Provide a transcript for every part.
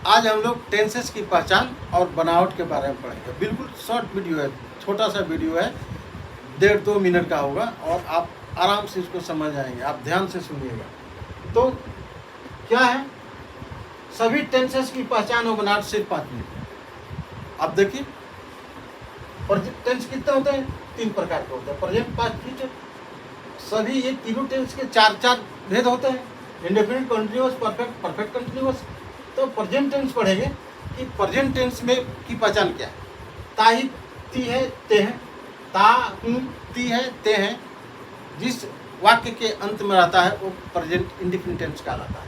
आज हम लोग टेंसेस की पहचान और बनावट के बारे में पढ़ेंगे। बिल्कुल शॉर्ट वीडियो है, छोटा सा वीडियो है, 1.5-2 मिनट का होगा और आप आराम से इसको समझ आएंगे। आप ध्यान से सुनिएगा। तो क्या है, सभी टेंसेस की पहचान और बनावट सिर्फ 5 मिनट। आप देखिए, टेंस कितने होते हैं? 3 प्रकार के होते हैं, प्रेजेंट, पास्ट, फ्यूचर। सभी ये तीनों टेंस के 4 भेद होते हैं, indefinite, continuous, perfect, perfect continuous. तो प्रेजेंट टेंस पढ़ेंगे कि प्रेजेंट टेंस में की पहचान क्या है। ता ही, ती है, ते हैं, ता, हूँ, ती है, ते हैं। जिस वाक्य के अंत में रहता है वो प्रेजेंट इंडेफिनिट टेंस कहलाता है।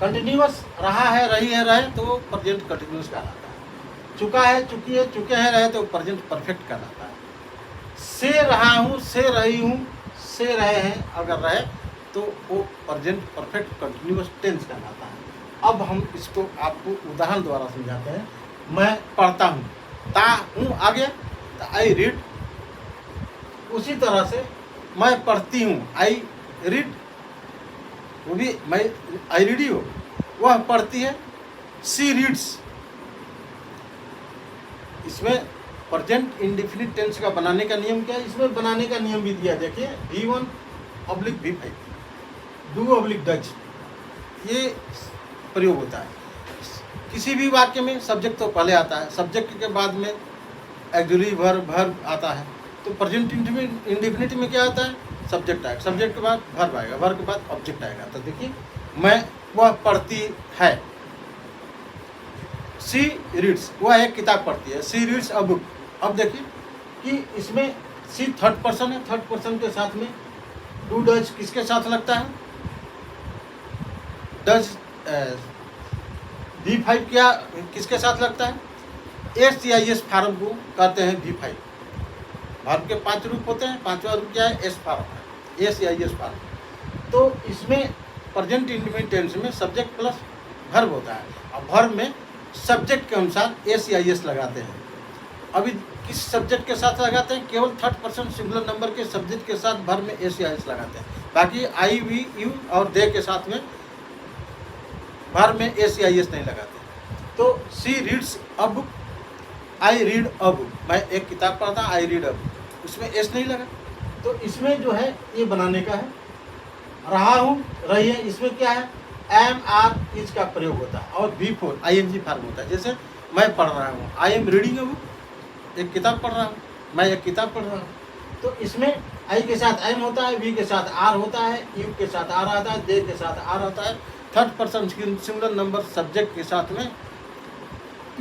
कंटिन्यूअस, रहा है, रही है, रहे तो प्रेजेंट कंटिन्यूअस कहलाता है। चुका है, चुकी है, चुके हैं, रहे तो प्रेजेंट परफेक्ट कहलाता है। से रहा हूँ, से रही हूँ, से रहे हैं अगर रहे तो वो प्रेजेंट परफेक्ट कंटिन्यूअस टेंस कहलाता है। अब हम इसको आपको उदाहरण द्वारा समझाते हैं। मैं पढ़ता हूँ, ता हूँ आ गया तो आई रीड। उसी तरह से मैं पढ़ती हूँ, आई रीड, वो भी मैं आई रीड ही हो, वह पढ़ती है, सी रीड्स। इसमें प्रेजेंट इंडेफिनिट टेंस का बनाने का नियम क्या है? इसमें बनाने का नियम भी दिया, देखिए, V1/V5, डू/डज, ये प्रयोग होता है। किसी भी वाक्य में सब्जेक्ट तो पहले आता है, सब्जेक्ट के बाद में एक्सिलरी वर्ब आता है। तो प्रेजेंट इंडेफिनिट में क्या आता है? सब्जेक्ट आएगा, सब्जेक्ट के बाद वर्ब आएगा, वर्ब के बाद ऑब्जेक्ट आएगा। तो देखिए, मैं, वह पढ़ती है, सी रीड्स, वह एक किताब पढ़ती है, सी रीड्स अ बुक। अब देखिए कि इसमें सी थर्ड पर्सन है, थर्ड पर्सन के साथ में डू डज किसके साथ लगता है? डज V5 क्या किसके साथ लगता है? SCIS फॉर्म को कहते हैं V5। वर्ब के 5 रूप होते हैं, 5वां रूप क्या है? एस फॉर्म है, SCIS फॉर्म। तो इसमें प्रेजेंट इंडेफिनिट टेंस में सब्जेक्ट प्लस वर्ब होता है और वर्ब में सब्जेक्ट के अनुसार SCIS लगाते हैं। अभी किस सब्जेक्ट के साथ लगाते हैं? केवल थर्ड पर्सन सिंगुलर नंबर के सब्जेक्ट के साथ वर्ब में SCIS लगाते हैं। बाकी आई, वी, यू और दे के साथ में वर्ब में SCIS नहीं लगाते। तो she reads a book, I read a book, मैं एक किताब पढ़ता, आई रीड अ बुक, उसमें एस नहीं लगा। तो इसमें जो है ये बनाने का है। रहा हूँ, रही है, इसमें क्या है? एम, आर, इज का प्रयोग होता है और V4 ING फॉर्म होता है। जैसे मैं पढ़ रहा हूँ, I am reading a book, एक किताब पढ़ रहा हूँ, मैं एक किताब पढ़ रहा हूँ। तो इसमें आई के साथ एम होता है, वी के साथ आर होता है, यू के साथ आर आता है, दे के साथ आर आता है। Third person singular number subject के साथ में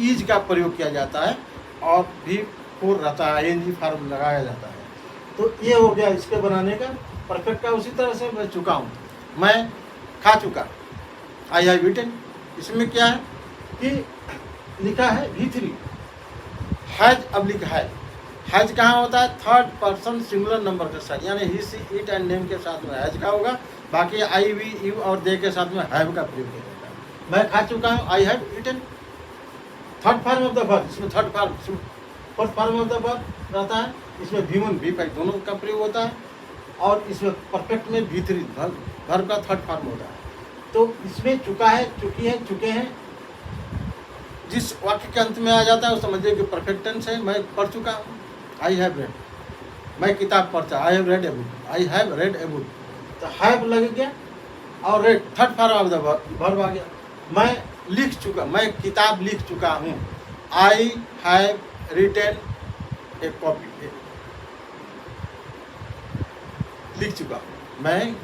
ईज का प्रयोग किया जाता है और V4 रहता है, ING फॉर्म लगाया जाता है। तो ये हो गया इसके बनाने का। परफेक्ट का उसी तरह से मैं चुका हूँ, मैं खा चुका, आई हैव ईटन। इसमें क्या है कि लिखा है V3 हैज, अब लिखा है हैज कहाँ होता है? थर्ड पर्सन सिंगुलर नंबर के साथ, यानी ही, सी, इट एंड नेम के साथ में हैज का होगा। बाकी आई, वी, यू और दे के साथ में हैव का प्रयोग किया जाता है। मैं खा चुका हूँ, I have eaten. Third form of the verb, इसमें third form, fourth form of the verb रहता है। इसमें V1/V5 दोनों का प्रयोग होता है और इसमें परफेक्ट में V3 वर्ब का थर्ड फॉर्म होता है। तो इसमें चुका है, चुकी है, चुके हैं, जिस वाक्य के अंत में आ जाता है वो समझिए कि परफेक्ट टेंस है। मैं पढ़ चुका हूँ, आई हैव रेड, मैं किताब पढ़ता, I have read a book, I have read a book. तो हैव लग गया और read third form of the verb आ गया। मैं लिख चुका, मैं किताब लिख चुका हूँ, I have written a copy, लिख चुका हूँ, मैं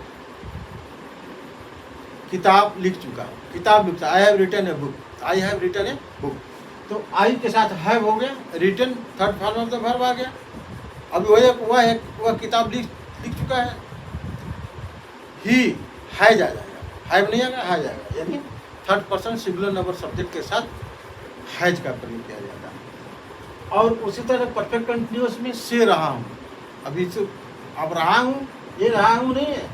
किताब लिख चुका हूँ, किताब लिखता, I have written a book, I have written a book. तो आई के साथ हैव हो गया, written third form of the verb आ गया। अभी वह किताब लिख चुका है, ही हैज आ जाएगा, हैव नहीं आएगा, हैज आएगा, यानी third person singular number subject के साथ हैज का प्रयोग किया जाता है। और उसी तरह परफेक्ट कंटिन्यूअस में से रहा हूँ, अभी से अब रहा हूँ, ये रहा हूँ नहीं है,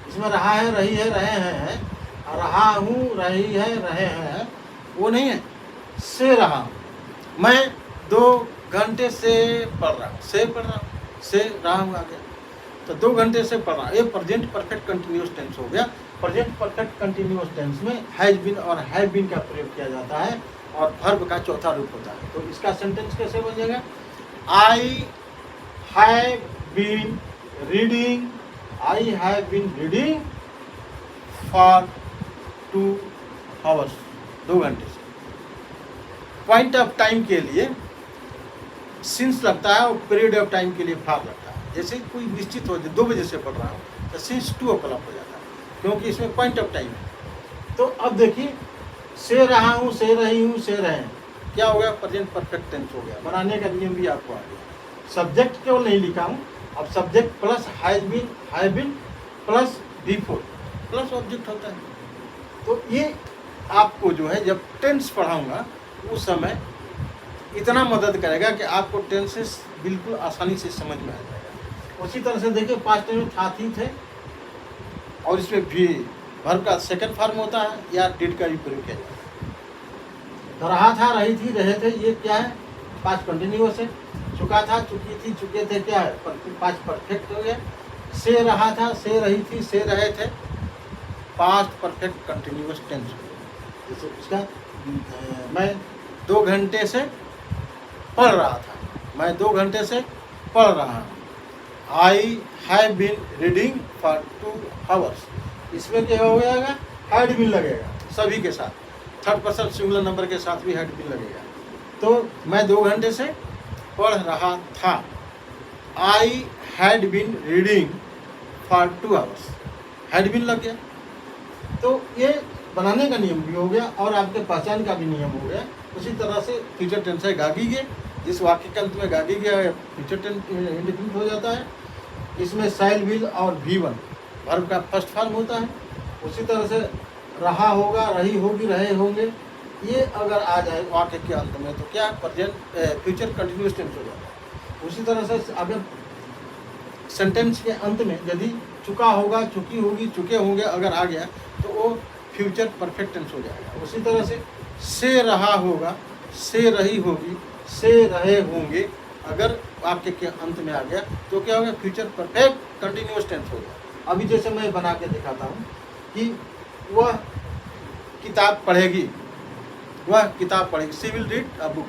इसमें रहा है, रही है, रहे हैं, रहा हूँ, रही है, रहे हैं, वो नहीं है। से रहा हूँ, मैं 2 घंटे से पढ़ रहा हूँ, से पढ़ रहा हूँ, से रहा हूँ आ गया। तो 2 घंटे से पढ़ रहा हूँ, ये प्रेजेंट परफेक्ट कंटिन्यूअस टेंस हो गया। प्रेजेंट परफेक्ट कंटिन्यूअस टेंस में हैज बीन और हैव बीन का प्रयोग किया जाता है और वर्ब का चौथा रूप होता है। तो इसका सेंटेंस कैसे बन जाएगा? I have been reading, I have been reading for 2 hours, 2 घंटे से। पॉइंट ऑफ टाइम के लिए सिंस लगता है और पीरियड ऑफ टाइम के लिए फॉर लगता है। जैसे कोई निश्चित हो जाए 2 बजे से पढ़ रहा हूँ तो सिंस 2 o'clock हो जाता है, क्योंकि इसमें पॉइंट ऑफ टाइम है। तो अब देखिए, से रहा हूँ, से रही हूँ, से रहे हैं, क्या हो गया? प्रेजेंट परफेक्ट टेंस हो गया। बनाने का नियम भी आपको आ गया। सब्जेक्ट केवल नहीं लिखा हूँ, अब subject plus have been plus before plus object होता है। तो ये आपको जो है जब टेंस पढ़ाऊंगा उस समय इतना मदद करेगा कि आपको टेंसेस बिल्कुल आसानी से समझ में आ जाएगा। उसी तरह से देखिए, पास्ट टेंस में था, थी, थे, और इसमें भी वर्ब का सेकंड फॉर्म होता है या डिड का भी प्रयोग किया जाता है। तो रहा था, रही थी, रहे थे, ये क्या है? पास्ट कंटिन्यूअस है। चुका था, चुकी थी, चुके थे, क्या है? पास्ट परफेक्ट हो गया। से रहा था, से रही थी, से रहे थे, पास्ट परफेक्ट कंटिन्यूअस टेंस। जैसे उसका मैं 2 घंटे से पढ़ रहा था, मैं 2 घंटे से पढ़ रहा हूँ। I have been reading for 2 hours. इसमें क्या हो जाएगा? हैड बीन लगेगा सभी के साथ, थर्ड पर्सन सिंगुलर नंबर के साथ भी हैड बीन लगेगा। तो मैं 2 घंटे से पढ़ रहा था, I had been reading for 2 hours, had been लग गया। तो ये बनाने का नियम भी हो गया और आपके पहचान का भी नियम हो गया। उसी तरह से फ्यूचर टेंस है गागीगे, जिस वाक्य के अंत में गागीगे फ्यूचर टेंस इंडिफिनिट हो जाता है। इसमें शैल, विल और V1 वर्ब का फर्स्ट फॉर्म होता है। उसी तरह से रहा होगा, रही होगी, रहे होंगे, ये अगर आ जाए वाक्य के अंत में तो क्या? प्रेजेंट फ्यूचर कंटिन्यूअस टेंस हो जाता है। उसी तरह से अगर सेंटेंस के अंत में यदि चुका होगा, चुकी होगी, चुके होंगे अगर आ गया तो वो फ्यूचर परफेक्ट टेंस हो जाएगा। उसी तरह से रहा होगा, से रही होगी, से रहे होंगे अगर वाक्य के अंत में आ गया तो क्या होगा? फ्यूचर परफेक्ट कंटिन्यूअस टेंस हो गया। अभी जैसे मैं बना के दिखाता हूँ कि वह किताब पढ़ेगी, वह किताब पढ़ेगी। She will read a book,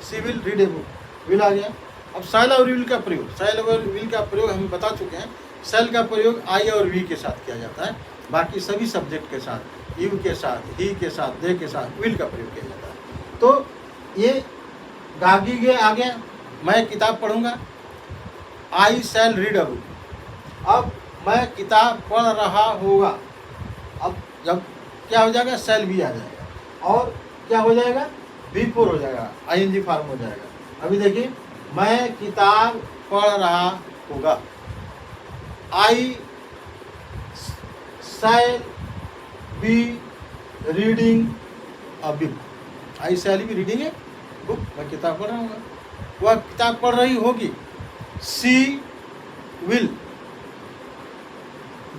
she will read a book, will आ गया। अब शैल और विल का प्रयोग, शैल और विल का प्रयोग हम बता चुके हैं। शैल का प्रयोग आई और वी के साथ किया जाता है, बाकी सभी सब्जेक्ट के साथ, यू के साथ, ही के साथ, दे के साथ विल का प्रयोग किया जाता है। तो ये गागीगे आ गया, मैं किताब पढ़ूंगा, आई शैल रीड अ बुक। अब मैं किताब पढ़ रहा होगा, अब जब क्या हो जाएगा? शैल भी आ जाएगा और क्या हो जाएगा? बिफोर हो जाएगा, ING फॉर्म हो जाएगा। अभी देखिए, मैं किताब पढ़ रहा होगा, I shall be reading a book, I shall be reading a book, मैं किताब पढ़ रहा हूँ। वह किताब पढ़ रही होगी, she will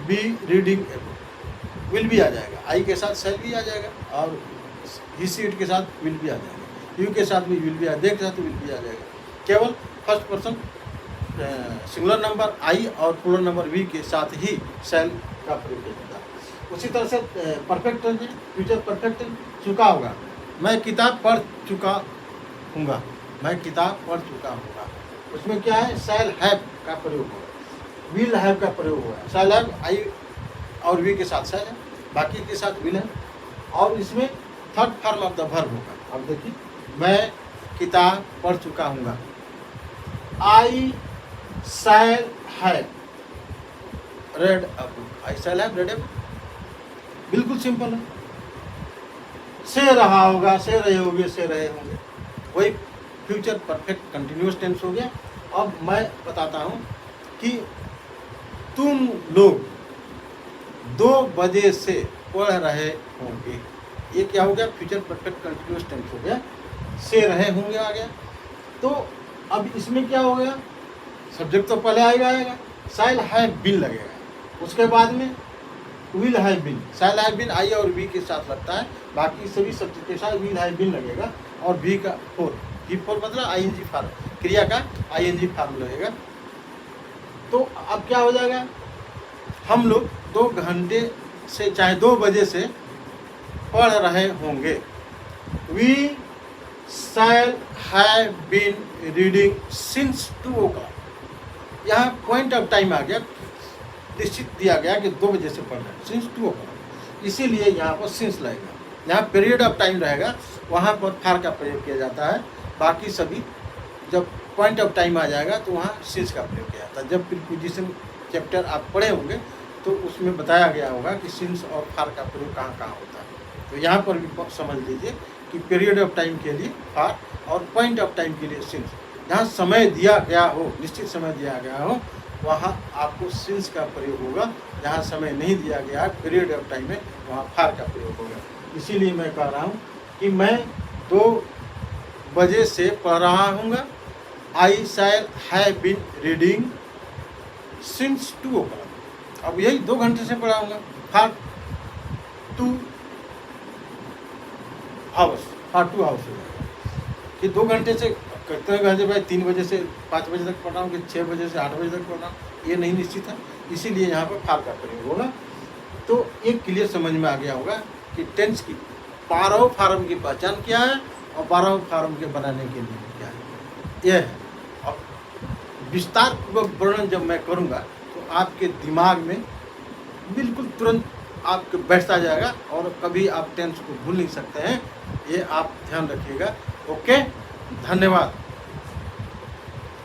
be reading a book, will भी आ जाएगा, आई के साथ शैल भी आ जाएगा और ही सीट के साथ विल भी आ जाएगा, यू के साथ भी विल भी आ, दे के साथ विल भी आ जाएगा। केवल फर्स्ट पर्सन सिंगुलर नंबर आई और प्लूरल नंबर वी के साथ ही शैल का प्रयोग किया जाता है। उसी तरह से perfect tense, future perfect tense, चुका होगा, मैं किताब पढ़ चुका हूँगा, मैं किताब पढ़ चुका हूँगा। उसमें क्या है? शैल हैव का प्रयोग होगा, विल हैव का प्रयोग होगा। शैल हैव आई और वी के साथ शैल है, बाकी के साथ विल है, और इसमें third form of the verb होगा। अब देखिए, मैं किताब पढ़ चुका हूँगा, I shall have read a book, I shall have read a book, बिल्कुल सिंपल है। से रहा होगा, से रहे होंगे, से रहे होंगे, वही फ्यूचर परफेक्ट कंटिन्यूअस टेंस हो गया। अब मैं बताता हूँ कि तुम लोग 2 बजे से पढ़ रहे होंगे, ये क्या हो गया? फ्यूचर परफेक्ट कंटिन्यूअस टेंस हो गया। से रहे होंगे आ गया। तो अब इसमें क्या हो गया? सब्जेक्ट तो पहले आएगा, शैल हैव बीन लगेगा, उसके बाद में will have been, shall have been I और वी के साथ लगता है, बाकी सभी सब्जेक्ट के साथ विल हैव बीन लगेगा और वी का फोर मतलब ING फॉर्म, क्रिया का ING फॉर्म लगेगा। तो अब क्या हो जाएगा? हम लोग 2 घंटे से चाहे 2 बजे से पढ़ रहे होंगे। We shall have been reading since 2 o'clock। यहाँ पॉइंट ऑफ टाइम आ गया, निश्चित दिया गया कि 2 बजे से पढ़ रहे हैं, सिंस 2 o'clock, इसीलिए यहाँ पर सिंस लगेगा। यहाँ पीरियड ऑफ टाइम रहेगा, वहाँ पर फार का प्रयोग किया जाता है। बाकी सभी जब पॉइंट ऑफ टाइम आ जाएगा तो वहाँ सिंस का प्रयोग किया जाता है। जब प्रीपोजिशन चैप्टर आप पढ़े होंगे तो उसमें बताया गया होगा कि सिंस और फार का प्रयोग कहाँ कहाँ होता है। तो यहाँ पर भी समझ लीजिए कि पीरियड ऑफ टाइम के लिए फार और पॉइंट ऑफ टाइम के लिए सिंस। जहाँ समय दिया गया हो, निश्चित समय दिया गया हो, वहाँ आपको सिंस का प्रयोग होगा। जहाँ समय नहीं दिया गया है, पीरियड ऑफ टाइम में, वहाँ फार का प्रयोग होगा। इसीलिए मैं कह रहा हूँ कि मैं 2 बजे से पढ़ रहा हूँगा। I shall have been reading since 2 o'clock। अब यही 2 घंटे से पढ़ाऊँगा। फार 2 आवर्स हो जाएगा कि 2 घंटे से कितने बजे, भाई 3 बजे से 5 बजे तक पढ़ रहा हूँ कि 6 बजे से 8 बजे तक पढ़ रहा हूँ, ये नहीं निश्चित है। इसीलिए यहाँ पर फार का प्रयोग होगा। तो एक क्लियर समझ में आ गया होगा कि टेंस की 12 फार्म की पहचान क्या है और 12 फार्म के बनाने के लिए क्या है, यह है। अब विस्तार पूर्वक वर्णन जब मैं करूँगा तो आपके दिमाग में बिल्कुल तुरंत आपके बैठता जाएगा और कभी आप टेंस को भूल नहीं सकते हैं। ये आप ध्यान रखिएगा। ओके, धन्यवाद।